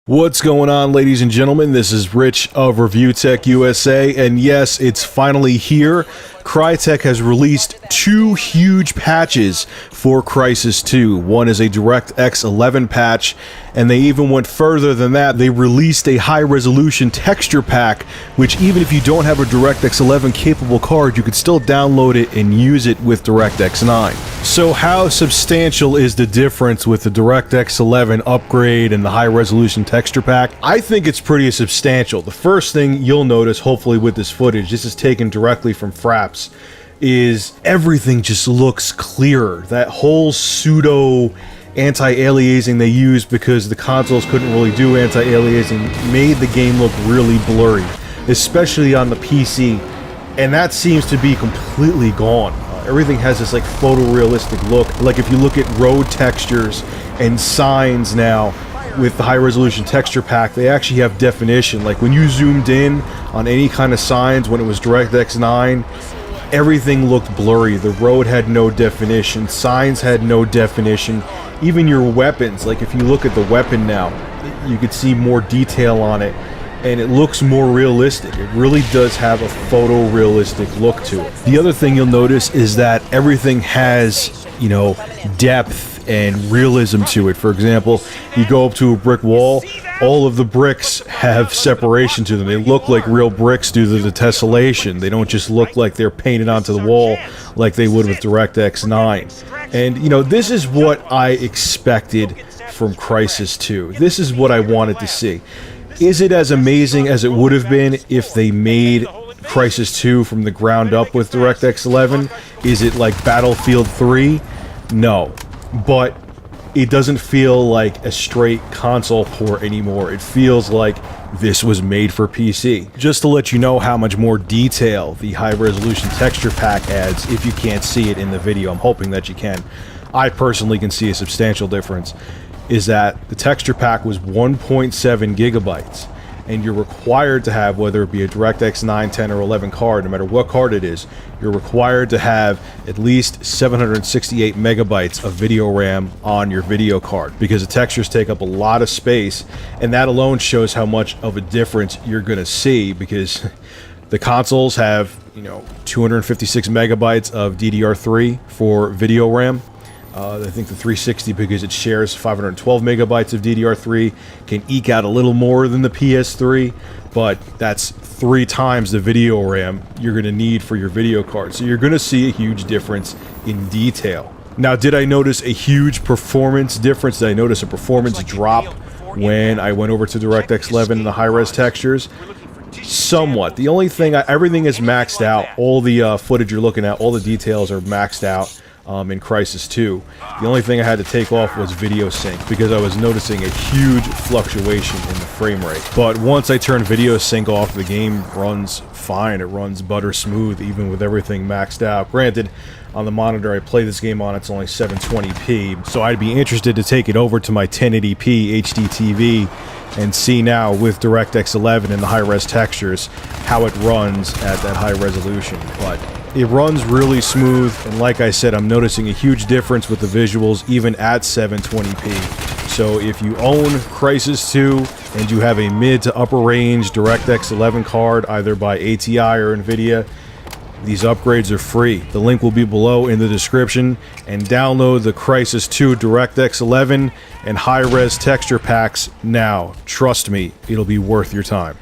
What's going on, ladies and gentlemen? This is Rich of Review Tech USA, and yes, it's finally here. Crytek has released two huge patches for Crysis 2. One is a DirectX 11 patch, and they even went further than that. They released a high-resolution texture pack, which even if you don't have a DirectX 11 capable card, you could still download it and use it with DirectX 9. So how substantial is the difference with the DirectX 11 upgrade and the high-resolution texture pack? I think it's pretty substantial. The first thing you'll notice, hopefully with this footage, this is taken directly from Fraps, is everything just looks clearer. That whole pseudo anti-aliasing they used because the consoles couldn't really do anti-aliasing made the game look really blurry, especially on the PC, and that seems to be completely gone. Everything has this like photorealistic look. Like if you look at road textures and signs now with the high resolution texture pack, they actually have definition. Like when you zoomed in on any kind of signs when it was DirectX 9, everything looked blurry. The road had no definition, signs had no definition. Even your weapons, like if you look at the weapon now, you could see more detail on it, and it looks more realistic. It really does have a photorealistic look to it. The other thing you'll notice is that everything has, you know, depth and realism to it. For example, you go up to a brick wall, all of the bricks have separation to them. They look like real bricks due to the tessellation. They don't just look like they're painted onto the wall like they would with DirectX 9. And, you know, this is what I expected from Crysis 2. This is what I wanted to see. Is it as amazing as it would have been if they made Crysis 2 from the ground up with DirectX 11? Is it like Battlefield 3? No. But it doesn't feel like a straight console port anymore. It feels like this was made for PC. Just to let you know how much more detail the high-resolution texture pack adds, if you can't see it in the video, I'm hoping that you can. I personally can see a substantial difference, is that the texture pack was 1.7 gigabytes, and you're required to have, whether it be a DirectX 9, 10, or 11 card, no matter what card it is, you're required to have at least 768 megabytes of video RAM on your video card, because the textures take up a lot of space, and that alone shows how much of a difference you're going to see, because the consoles have, you know, 256 megabytes of DDR3 for video RAM. I think the 360, because it shares 512 megabytes of DDR3, can eke out a little more than the PS3, but that's 3 times the video RAM you're going to need for your video card. So you're going to see a huge difference in detail. Now, did I notice a huge performance difference? Did I notice a performance drop when I went over to DirectX 11 and the high-res textures? Somewhat. The only thing, everything is maxed out. All the footage you're looking at, all the details are maxed out. In Crysis 2. The only thing I had to take off was video sync, because I was noticing a huge fluctuation in the frame rate. But once I turn video sync off, the game runs fine. It runs butter smooth, even with everything maxed out. Granted, on the monitor I play this game on, it's only 720p, so I'd be interested to take it over to my 1080p HD TV and see now with DirectX 11 and the high-res textures how it runs at that high resolution. But it runs really smooth, and like I said, I'm noticing a huge difference with the visuals even at 720p. So if you own Crysis 2 and you have a mid to upper range DirectX 11 card, either by ATI or NVIDIA, these upgrades are free. The link will be below in the description, and download the Crysis 2 DirectX 11 and high-res texture packs now. Trust me, it'll be worth your time.